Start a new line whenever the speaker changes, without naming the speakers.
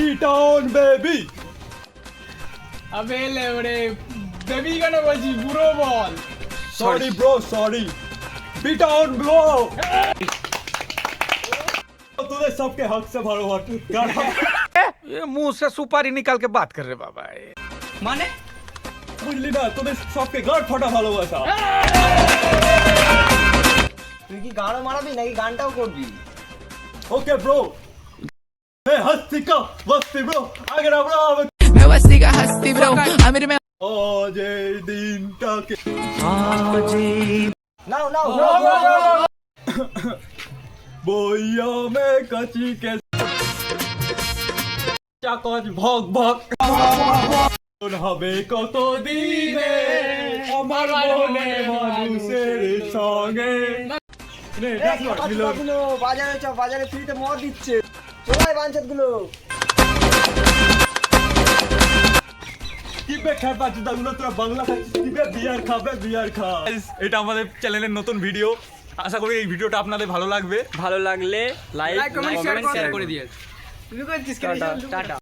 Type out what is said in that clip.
B-Town baby.
अबे ले बड़े बेबी का ना बजी बुरो ball
Sorry bro, sorry. B-Town bro. तूने सबके हक से भरो गाना
ये मुंह से सुपारी निकाल के बात कर रहे बाबा ये।
माने
বুঝলি না তোদের সবকে গাড় ফাটা ভালোবাসা
তুই কি গানও মারাবি নাকি গানটাও করবি?
ওকে ব্রো এ হস্তি কা বস্তি ব্রো আগে না ব্রো
मैं वस्ती का हस्ती ब्रो अमीर में
আজ এই দিনটাকে
নাও নাও
বইয়া মে কাচি কে চাকচ ভক ভক হবে কত দিনে আমার মনে মানুষের সঙ্গে নে ডাক মিলন
গুলো বাজারে চ বাজারে ফ্রিতে মদ দিচ্ছে চলাই বাঞ্চত গুলো
কিবে খাবা জুদাগুলো তোরা বাংলা খাচ্ছিস কিবে বিয়ার খাবে বিয়ার খা এটা আমাদের চ্যানেলের নতুন ভিডিও আশা করি এই ভিডিওটা আপনাদের ভালো লাগবে
ভালো লাগলে লাইক কমেন্ট শেয়ার করে দিয়ে
তুমি কই কিসকে টাটা